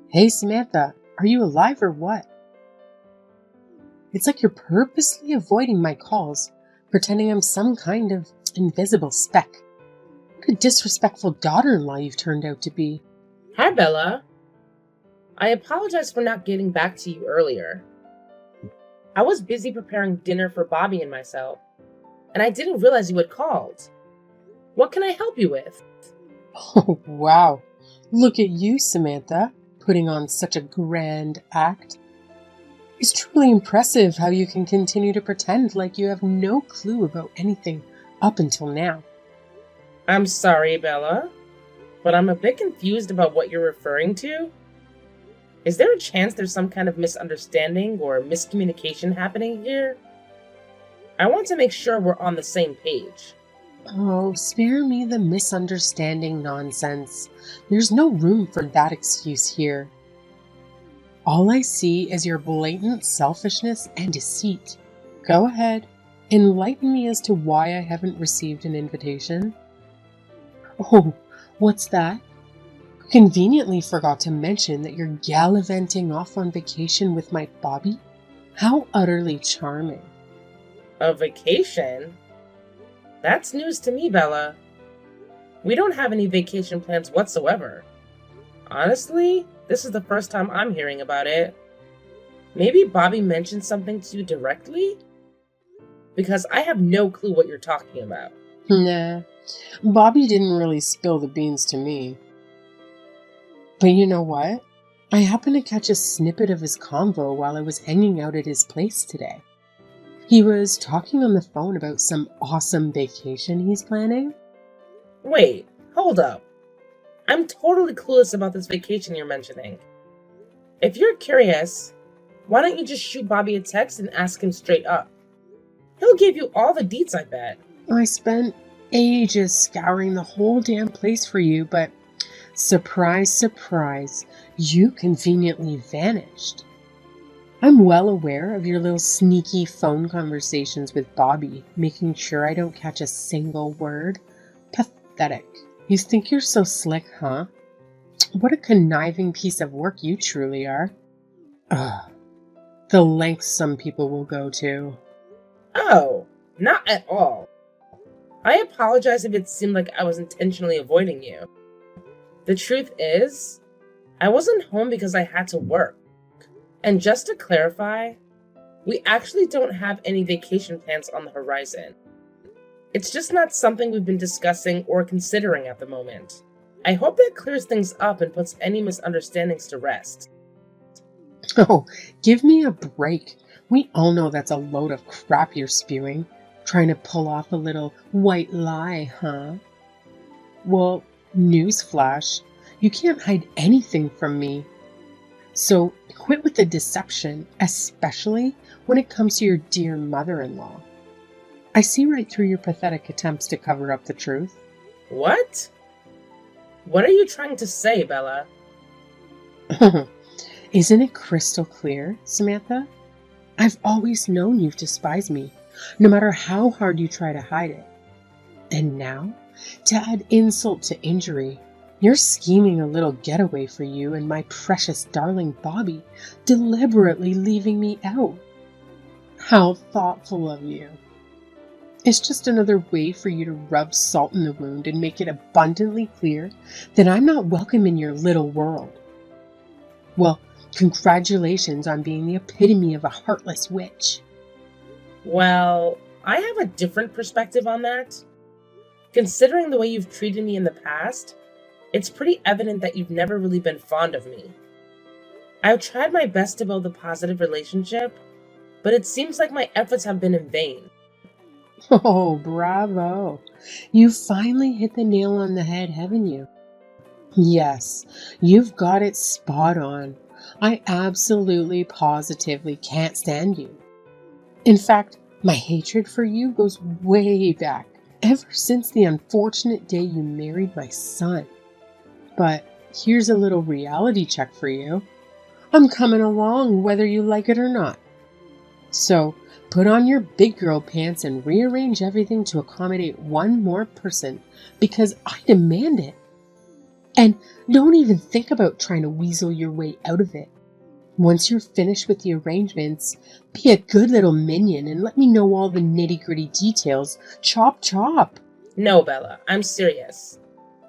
Hey Samantha, are you alive or what? It's like you're purposely avoiding my calls, pretending I'm some kind of invisible speck. What a disrespectful daughter-in-law you've turned out to be. Hi, Bella. I apologize for not getting back to you earlier. I was busy preparing dinner for Bobby and myself, and I didn't realize you had called. What can I help you with? Oh, wow. Look at you, Samantha, putting on such a grand act. It's truly impressive how you can continue to pretend like you have no clue about anything up until now. I'm sorry, Bella, but I'm a bit confused about what you're referring to. Is there a chance there's some kind of misunderstanding or miscommunication happening here? I want to make sure we're on the same page. Oh, spare me the misunderstanding nonsense. There's no room for that excuse here. All I see is your blatant selfishness and deceit. Go ahead, enlighten me as to why I haven't received an invitation. Oh, what's that? Conveniently forgot to mention that you're gallivanting off on vacation with my Bobby? How utterly charming. A vacation? That's news to me, Bella. We don't have any vacation plans whatsoever. Honestly, this is the first time I'm hearing about it. Maybe Bobby mentioned something to you directly? Because I have no clue what you're talking about. Nah, Bobby didn't really spill the beans to me. But you know what? I happened to catch a snippet of his convo while I was hanging out at his place today. He was talking on the phone about some awesome vacation he's planning. Wait, hold up. I'm totally clueless about this vacation you're mentioning. If you're curious, why don't you just shoot Bobby a text and ask him straight up? He'll give you all the deets, I bet. I spent ages scouring the whole damn place for you, but surprise, surprise, you conveniently vanished. I'm well aware of your little sneaky phone conversations with Bobby, making sure I don't catch a single word. Pathetic. You think you're so slick, huh? What a conniving piece of work you truly are. Ugh. The lengths some people will go to. Oh, not at all. I apologize if it seemed like I was intentionally avoiding you. The truth is, I wasn't home because I had to work. And just to clarify, we actually don't have any vacation plans on the horizon. It's just not something we've been discussing or considering at the moment. I hope that clears things up and puts any misunderstandings to rest. Oh, give me a break. We all know that's a load of crap you're spewing. Trying to pull off a little white lie, huh? Well, newsflash, you can't hide anything from me. So quit with the deception, especially when it comes to your dear mother-in-law. I see right through your pathetic attempts to cover up the truth. What? What are you trying to say, Bella? Isn't it crystal clear, Samantha? I've always known you've despised me, no matter how hard you try to hide it. And now, to add insult to injury, you're scheming a little getaway for you and my precious darling Bobby, deliberately leaving me out. How thoughtful of you. It's just another way for you to rub salt in the wound and make it abundantly clear that I'm not welcome in your little world. Well, congratulations on being the epitome of a heartless witch. Well, I have a different perspective on that. Considering the way you've treated me in the past, it's pretty evident that you've never really been fond of me. I've tried my best to build a positive relationship, but it seems like my efforts have been in vain. Oh, bravo. You finally hit the nail on the head, haven't you? Yes, you've got it spot on. I absolutely, positively can't stand you. In fact, my hatred for you goes way back, ever since the unfortunate day you married my son. But here's a little reality check for you. I'm coming along whether you like it or not. So, put on your big girl pants and rearrange everything to accommodate one more person, because I demand it. And don't even think about trying to weasel your way out of it. Once you're finished with the arrangements, be a good little minion and let me know all the nitty-gritty details. Chop chop. No, Bella, I'm serious.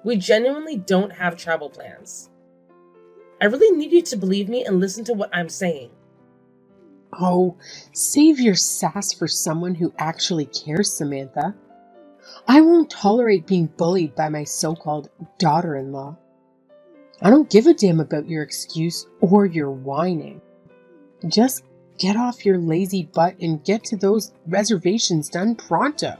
We genuinely don't have travel plans. I really need you to believe me and listen to what I'm saying. Oh, save your sass for someone who actually cares, Samantha. I won't tolerate being bullied by my so-called daughter-in-law. I don't give a damn about your excuse or your whining. Just get off your lazy butt and get to those reservations done pronto.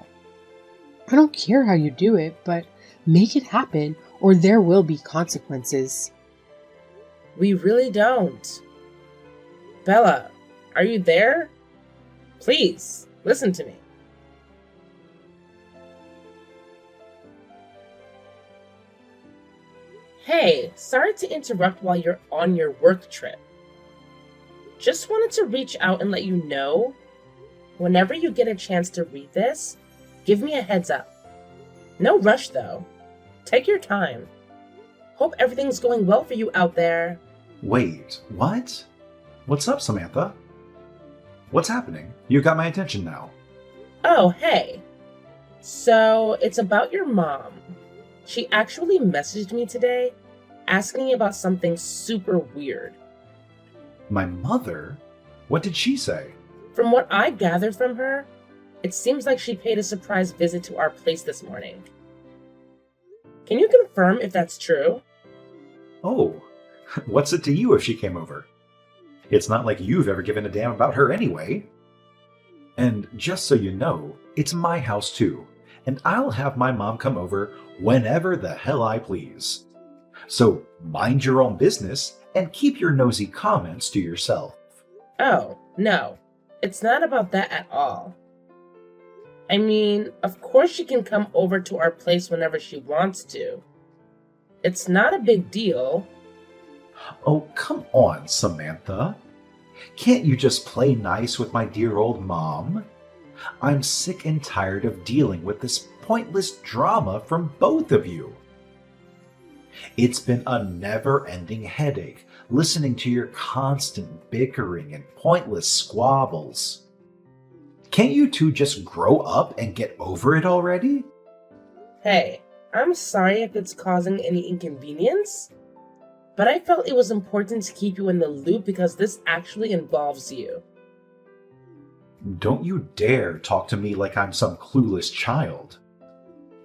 I don't care how you do it, but make it happen or there will be consequences. We really don't. Bella, are you there? Please, listen to me. Hey, sorry to interrupt while you're on your work trip. Just wanted to reach out and let you know, whenever you get a chance to read this, give me a heads up. No rush though. Take your time. Hope everything's going well for you out there. Wait, what? What's up, Samantha? What's happening? You got my attention now. Oh, hey. So, it's about your mom. She actually messaged me today, asking about something super weird. My mother? What did she say? From what I gathered from her, it seems like she paid a surprise visit to our place this morning. Can you confirm if that's true? Oh, what's it to you if she came over? It's not like you've ever given a damn about her anyway. And just so you know, it's my house too, and I'll have my mom come over whenever the hell I please. So mind your own business and keep your nosy comments to yourself. Oh, no. It's not about that at all. I mean, of course she can come over to our place whenever she wants to. It's not a big deal. Oh, come on, Samantha. Can't you just play nice with my dear old mom? I'm sick and tired of dealing with this pointless drama from both of you. It's been a never-ending headache listening to your constant bickering and pointless squabbles. Can't you two just grow up and get over it already? Hey, I'm sorry if it's causing any inconvenience, but I felt it was important to keep you in the loop because this actually involves you. Don't you dare talk to me like I'm some clueless child.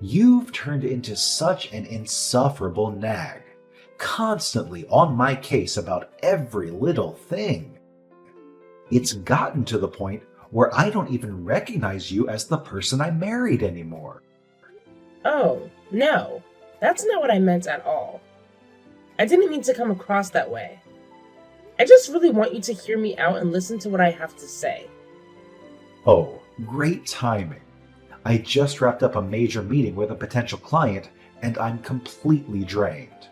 You've turned into such an insufferable nag, constantly on my case about every little thing. It's gotten to the point where I don't even recognize you as the person I married anymore. Oh, no, that's not what I meant at all. I didn't mean to come across that way. I just really want you to hear me out and listen to what I have to say. Oh, great timing. I just wrapped up a major meeting with a potential client and I'm completely drained.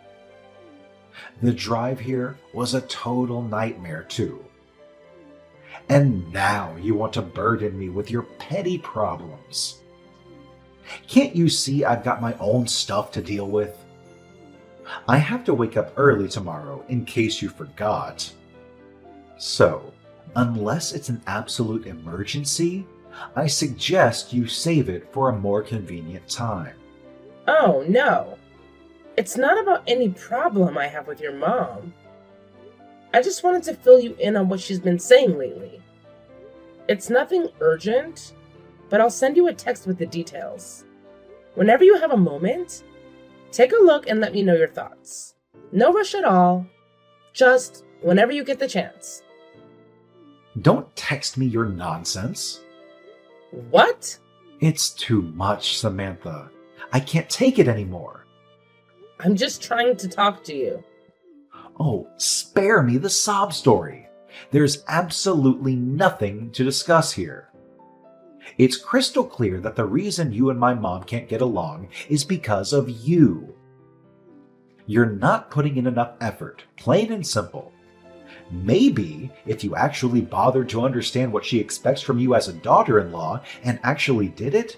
The drive here was a total nightmare too. And now you want to burden me with your petty problems. Can't you see I've got my own stuff to deal with? I have to wake up early tomorrow in case you forgot. So, unless it's an absolute emergency, I suggest you save it for a more convenient time. Oh, no. It's not about any problem I have with your mom. I just wanted to fill you in on what she's been saying lately. It's nothing urgent, but I'll send you a text with the details. Whenever you have a moment, take a look and let me know your thoughts. No rush at all. Just whenever you get the chance. Don't text me your nonsense. What? It's too much, Samantha. I can't take it anymore. I'm just trying to talk to you. Oh, spare me the sob story. There's absolutely nothing to discuss here. It's crystal clear that the reason you and my mom can't get along is because of you. You're not putting in enough effort, plain and simple. Maybe if you actually bothered to understand what she expects from you as a daughter-in-law and actually did it,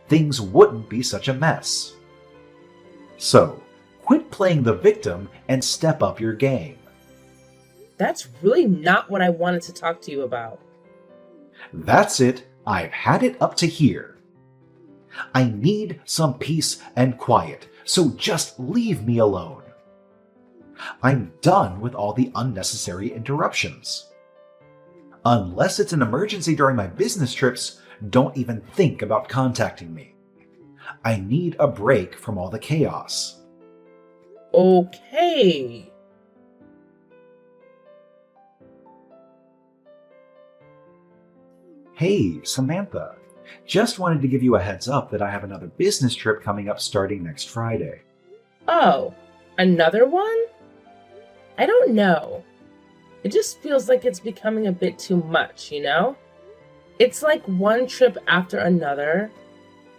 things wouldn't be such a mess. So, Quit playing the victim and step up your game. That's really not what I wanted to talk to you about. That's it. I've had it up to here. I need some peace and quiet, so just leave me alone. I'm done with all the unnecessary interruptions. Unless it's an emergency during my business trips, don't even think about contacting me. I need a break from all the chaos. Okay. Hey, Samantha. Just wanted to give you a heads up that I have another business trip coming up starting next Friday. Oh, another one? I don't know. It just feels like it's becoming a bit too much, you know? It's like one trip after another,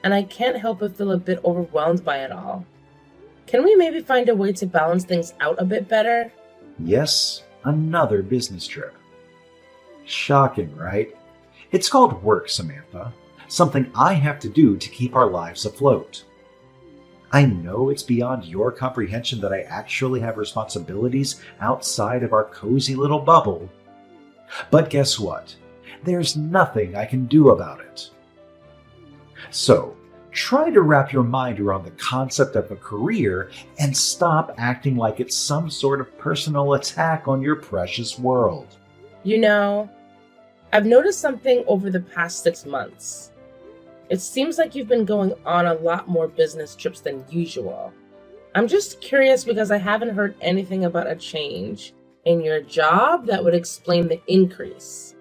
and I can't help but feel a bit overwhelmed by it all. Can we maybe find a way to balance things out a bit better? Yes, another business trip. Shocking, right? It's called work, Samantha. Something I have to do to keep our lives afloat. I know it's beyond your comprehension that I actually have responsibilities outside of our cozy little bubble. But guess what? There's nothing I can do about it. So, try to wrap your mind around the concept of a career and stop acting like it's some sort of personal attack on your precious world. You know, I've noticed something over the past 6 months. It seems like you've been going on a lot more business trips than usual. I'm just curious because I haven't heard anything about a change in your job that would explain the increase.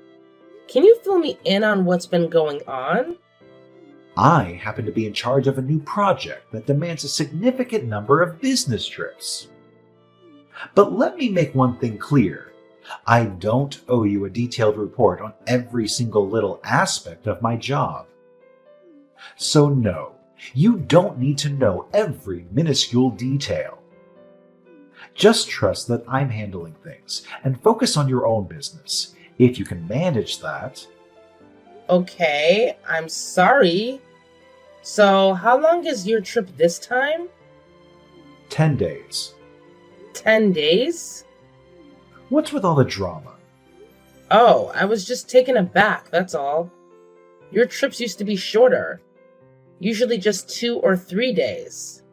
Can you fill me in on what's been going on? I happen to be in charge of a new project that demands a significant number of business trips. But let me make one thing clear. I don't owe you a detailed report on every single little aspect of my job. So no, you don't need to know every minuscule detail. Just trust that I'm handling things and focus on your own business. If you can manage that. Okay, I'm sorry. So, how long is your trip this time? 10 days. 10 days? What's with all the drama? Oh, I was just taken aback, that's all. Your trips used to be shorter. Usually just 2 or 3 days.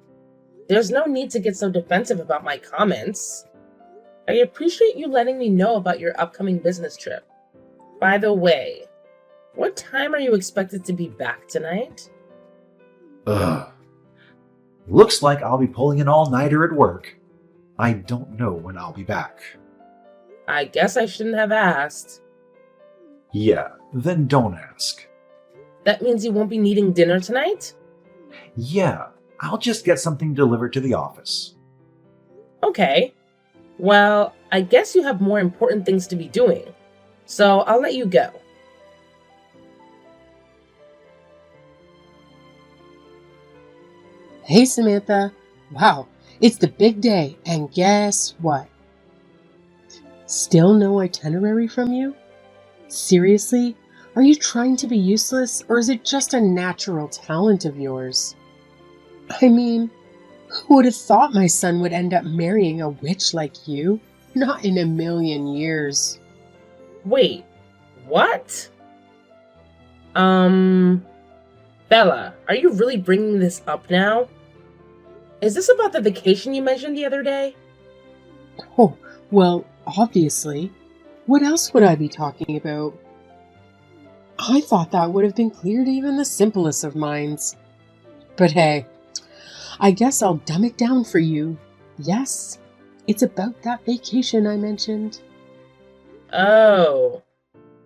There's no need to get so defensive about my comments. I appreciate you letting me know about your upcoming business trip. By the way, what time are you expected to be back tonight? Ugh. Looks like I'll be pulling an all-nighter at work. I don't know when I'll be back. I guess I shouldn't have asked. Yeah, then don't ask. That means you won't be needing dinner tonight? Yeah, I'll just get something delivered to the office. Okay. Well, I guess you have more important things to be doing, so I'll let you go. Hey, Samantha. Wow, it's the big day, and guess what? Still no itinerary from you? Seriously? Are you trying to be useless, or is it just a natural talent of yours? I mean, who would have thought my son would end up marrying a witch like you? Not in a million years. Wait, what? Bella, are you really bringing this up now? Is this about the vacation you mentioned the other day? Oh, well, obviously. What else would I be talking about? I thought that would have been clear to even the simplest of minds. But hey, I guess I'll dumb it down for you. Yes, it's about that vacation I mentioned. Oh,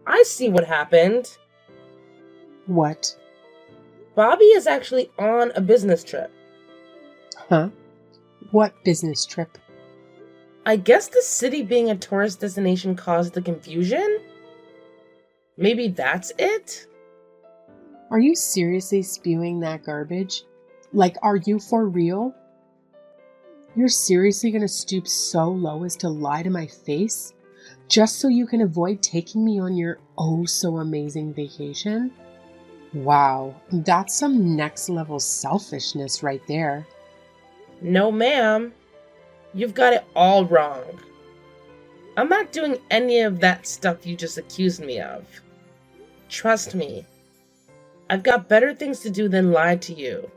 I see what happened. What? Bobby is actually on a business trip. Huh? What business trip? I guess the city being a tourist destination caused the confusion? Maybe that's it? Are you seriously spewing that garbage? Like, are you for real? You're seriously gonna stoop so low as to lie to my face? Just so you can avoid taking me on your oh-so-amazing vacation? Wow, that's some next-level selfishness right there. No, ma'am. You've got it all wrong. I'm not doing any of that stuff you just accused me of. Trust me. I've got better things to do than lie to you.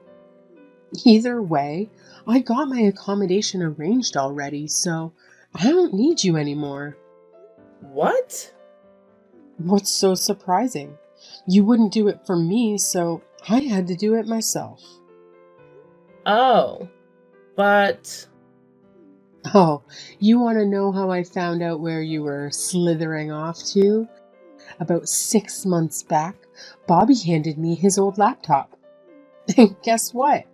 Either way, I got my accommodation arranged already, so I don't need you anymore. What? What's so surprising? You wouldn't do it for me, so I had to do it myself. Oh, but... Oh, you want to know how I found out where you were slithering off to? About 6 months back, Bobby handed me his old laptop. And guess what?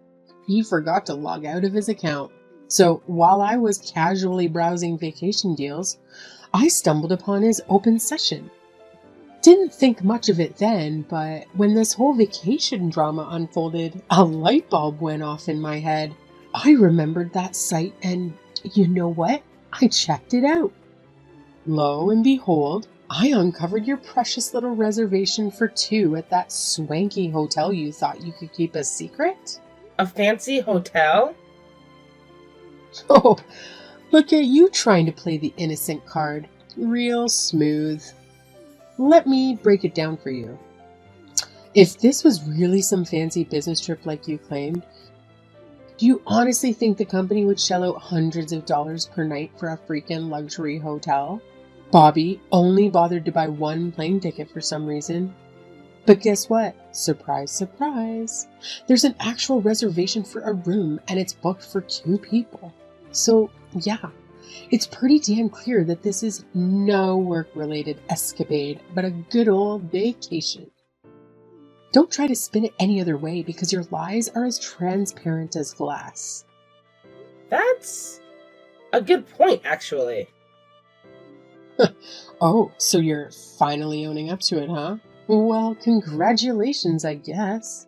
He forgot to log out of his account. So while I was casually browsing vacation deals, I stumbled upon his open session. Didn't think much of it then, but when this whole vacation drama unfolded, a light bulb went off in my head. I remembered that site and you know what? I checked it out. Lo and behold, I uncovered your precious little reservation for 2 at that swanky hotel you thought you could keep a secret. A fancy hotel? Oh, look at you trying to play the innocent card. Real smooth. Let me break it down for you. If this was really some fancy business trip like you claimed, do you honestly think the company would shell out hundreds of dollars per night for a freaking luxury hotel? Bobby only bothered to buy 1 plane ticket for some reason. But guess what? Surprise, surprise. There's an actual reservation for a room and it's booked for 2 people. So, yeah, it's pretty damn clear that this is no work-related escapade, but a good old vacation. Don't try to spin it any other way because your lies are as transparent as glass. That's a good point, actually. Oh, so you're finally owning up to it, huh? Well, congratulations, I guess.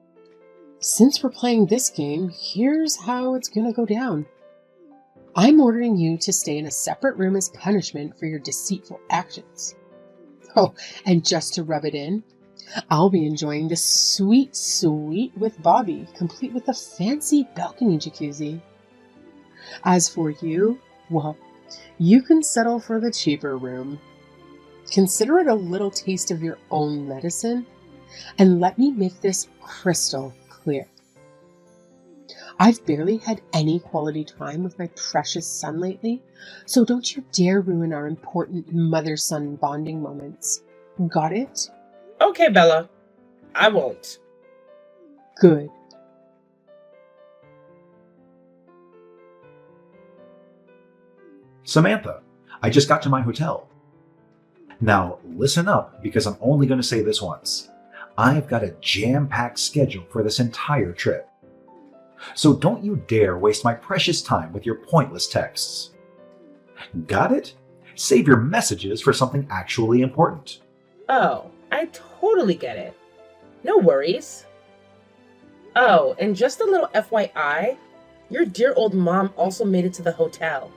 Since we're playing this game, here's how it's gonna go down. I'm ordering you to stay in a separate room as punishment for your deceitful actions. Oh, and just to rub it in, I'll be enjoying the sweet suite with Bobby, complete with a fancy balcony jacuzzi. As for you, well, you can settle for the cheaper room. Consider it a little taste of your own medicine, and let me make this crystal clear. I've barely had any quality time with my precious son lately, so don't you dare ruin our important mother-son bonding moments. Got it? Okay, Bella. I won't. Good. Samantha, I just got to my hotel. Now, listen up because I'm only going to say this once. I've got a jam-packed schedule for this entire trip. So don't you dare waste my precious time with your pointless texts. Got it? Save your messages for something actually important. Oh, I totally get it. No worries. Oh, and just a little FYI, your dear old mom also made it to the hotel.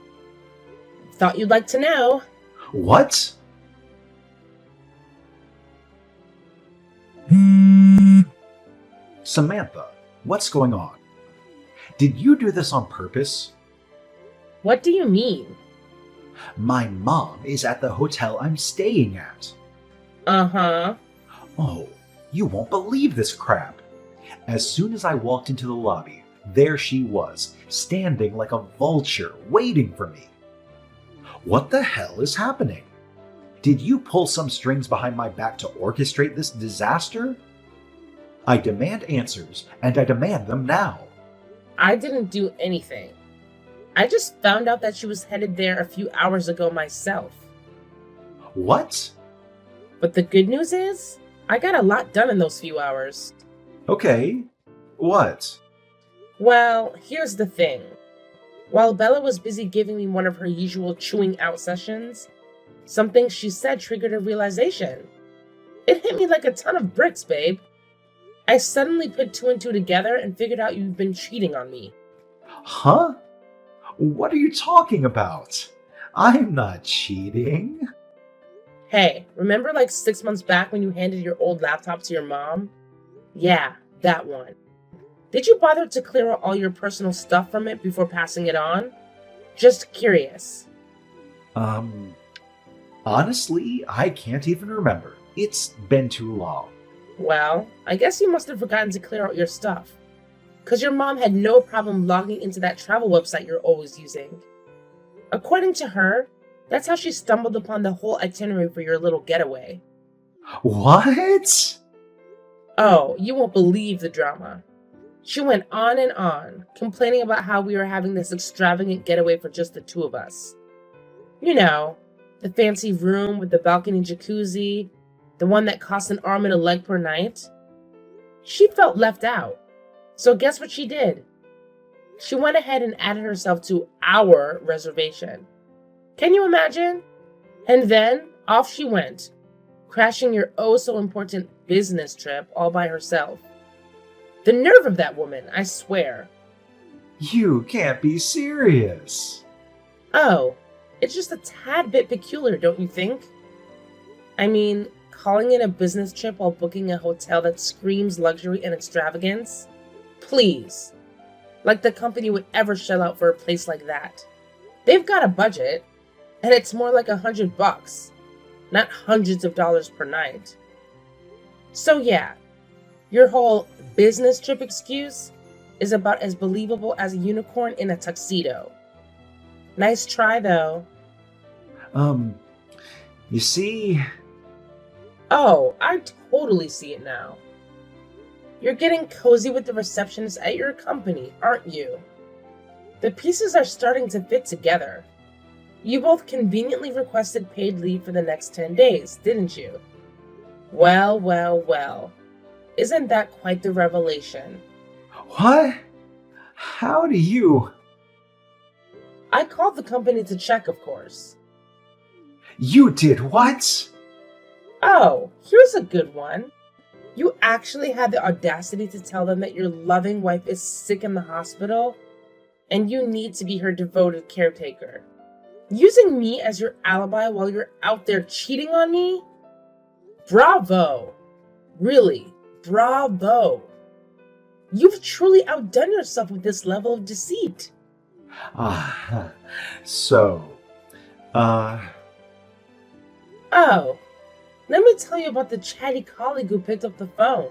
Thought you'd like to know. What? Samantha, what's going on? Did you do this on purpose? What do you mean? My mom is at the hotel I'm staying at. Uh-huh. Oh, you won't believe this crap. As soon as I walked into the lobby, there she was, standing like a vulture, waiting for me. What the hell is happening? Did you pull some strings behind my back to orchestrate this disaster? I demand answers, and I demand them now. I didn't do anything. I just found out that she was headed there a few hours ago myself. What? But the good news is, I got a lot done in those few hours. Okay. What? Well, here's the thing. While Bella was busy giving me one of her usual chewing out sessions, something she said triggered a realization. It hit me like a ton of bricks, babe. I suddenly put 2 and 2 together and figured out you've been cheating on me. Huh? What are you talking about? I'm not cheating. Hey, remember like 6 months back when you handed your old laptop to your mom? Yeah, that one. Did you bother to clear out all your personal stuff from it before passing it on? Just curious. Honestly, I can't even remember. It's been too long. Well, I guess you must have forgotten to clear out your stuff. Because your mom had no problem logging into that travel website you're always using. According to her, that's how she stumbled upon the whole itinerary for your little getaway. What? Oh, you won't believe the drama. She went on and on, complaining about how we were having this extravagant getaway for just the two of us. You know, the fancy room with the balcony jacuzzi, the one that cost an arm and a leg per night. She felt left out. So guess what she did? She went ahead and added herself to our reservation. Can you imagine? And then off she went, crashing your oh-so-important business trip all by herself. The nerve of that woman, I swear. You can't be serious. Oh, it's just a tad bit peculiar, don't you think? I mean, calling it a business trip while booking a hotel that screams luxury and extravagance? Please. Like the company would ever shell out for a place like that. They've got a budget, and it's more like $100, not hundreds of dollars per night. So yeah, your whole business trip excuse is about as believable as a unicorn in a tuxedo. Nice try, though. You see... Oh, I totally see it now. You're getting cozy with the receptionist at your company, aren't you? The pieces are starting to fit together. You both conveniently requested paid leave for the next 10 days, didn't you? Well, well, well. Isn't that quite the revelation? What? How do you... I called the company to check, of course. You did what? Oh, here's a good one. You actually had the audacity to tell them that your loving wife is sick in the hospital and you need to be her devoted caretaker. Using me as your alibi while you're out there cheating on me? Bravo! Really, bravo! You've truly outdone yourself with this level of deceit. So, Oh, let me tell you about the chatty colleague who picked up the phone.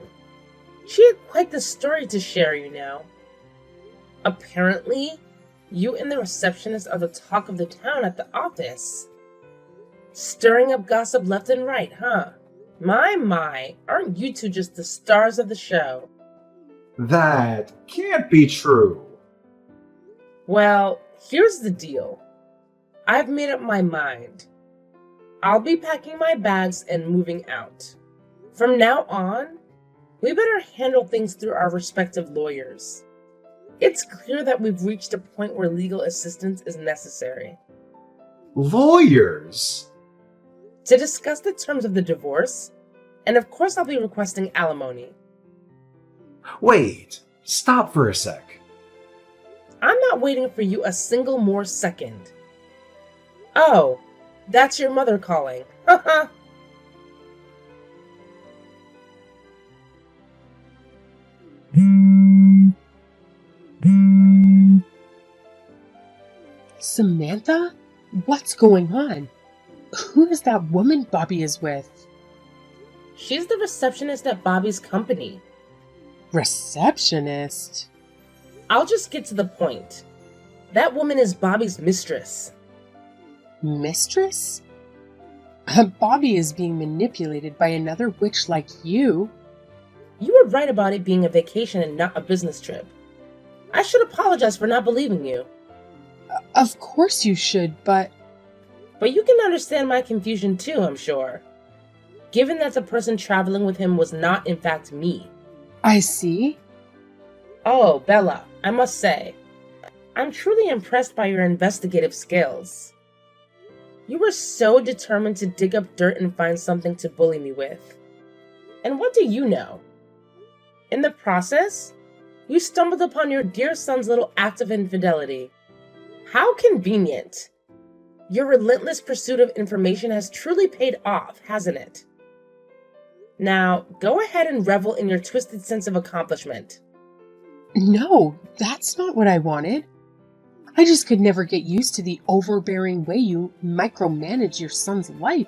She had quite the story to share, you know. Apparently, you and the receptionist are the talk of the town at the office. Stirring up gossip left and right, huh? My, aren't you two just the stars of the show? that can't be true. Well, here's the deal. I've made up my mind. I'll be packing my bags and moving out. From now on, we better handle things through our respective lawyers. It's clear that we've reached a point where legal assistance is necessary. Lawyers? To discuss the terms of the divorce, and of course I'll be requesting alimony. Wait, stop for a sec. I'm not waiting for you a single more second. Oh, that's your mother calling. Haha. Samantha? What's going on? Who is that woman Bobby is with? She's the receptionist at Bobby's company. Receptionist? I'll just get to the point. That woman is Bobby's mistress. Mistress? Bobby is being manipulated by another witch like you. You were right about it being a vacation and not a business trip. I should apologize for not believing you. Of course you should, but you can understand my confusion too, I'm sure. Given that the person traveling with him was not in fact me. I see. Oh, Bella, I must say, I'm truly impressed by your investigative skills. You were so determined to dig up dirt and find something to bully me with. And what do you know? In the process, you stumbled upon your dear son's little act of infidelity. How convenient. Your relentless pursuit of information has truly paid off, hasn't it? Now, go ahead and revel in your twisted sense of accomplishment. No, that's not what I wanted. I just could never get used to the overbearing way you micromanage your son's life.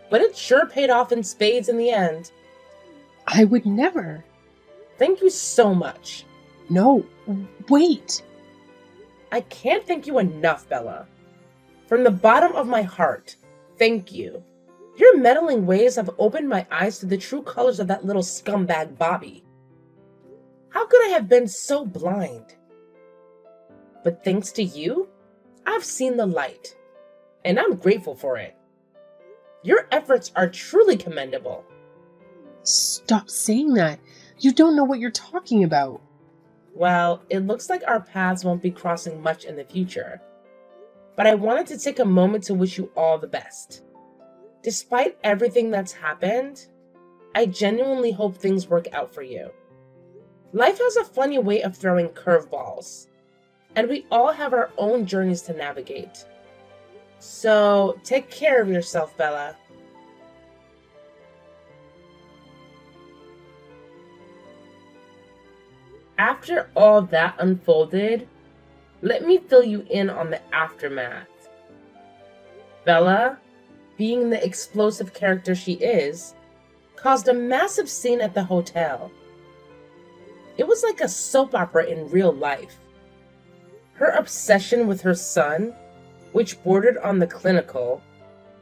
But it sure paid off in spades in the end. I would never. Thank you so much. No, wait. I can't thank you enough, Bella. From the bottom of my heart, thank you. Your meddling ways have opened my eyes to the true colors of that little scumbag Bobby. How could I have been so blind? But thanks to you, I've seen the light, and I'm grateful for it. Your efforts are truly commendable. Stop saying that. You don't know what you're talking about. Well, it looks like our paths won't be crossing much in the future. But I wanted to take a moment to wish you all the best. Despite everything that's happened, I genuinely hope things work out for you. Life has a funny way of throwing curveballs, and we all have our own journeys to navigate. So take care of yourself, Bella. After all that unfolded, let me fill you in on the aftermath. Bella, being the explosive character she is, caused a massive scene at the hotel. It was like a soap opera in real life. Her obsession with her son, which bordered on the clinical,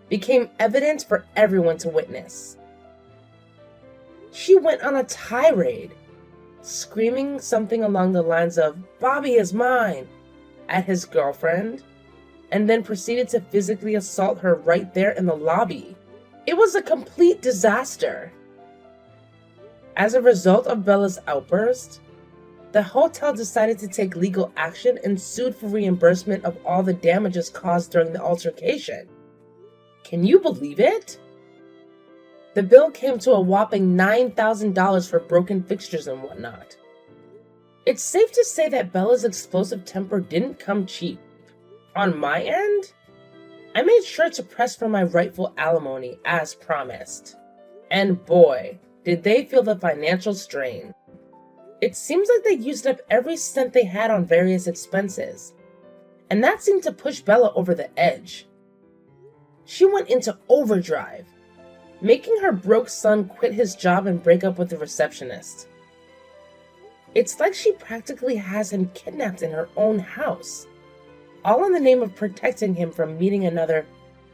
became evident for everyone to witness. She went on a tirade, screaming something along the lines of, "Bobby is mine," at his girlfriend, and then proceeded to physically assault her right there in the lobby. It was a complete disaster. As a result of Bella's outburst, the hotel decided to take legal action and sued for reimbursement of all the damages caused during the altercation. Can you believe it? The bill came to a whopping $9,000 for broken fixtures and whatnot. It's safe to say that Bella's explosive temper didn't come cheap. On my end, I made sure to press for my rightful alimony as promised. And boy, did they feel the financial strain. It seems like they used up every cent they had on various expenses, and that seemed to push Bella over the edge. She went into overdrive, making her broke son quit his job and break up with the receptionist. It's like she practically has him kidnapped in her own house, all in the name of protecting him from meeting another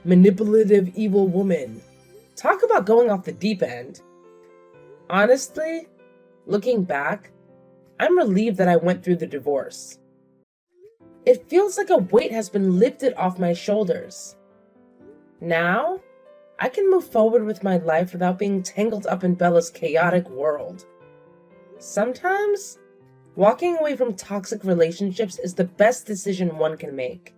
manipulative, evil woman. Talk about going off the deep end. Honestly, looking back, I'm relieved that I went through the divorce. It feels like a weight has been lifted off my shoulders. Now, I can move forward with my life without being tangled up in Bella's chaotic world. Sometimes, walking away from toxic relationships is the best decision one can make.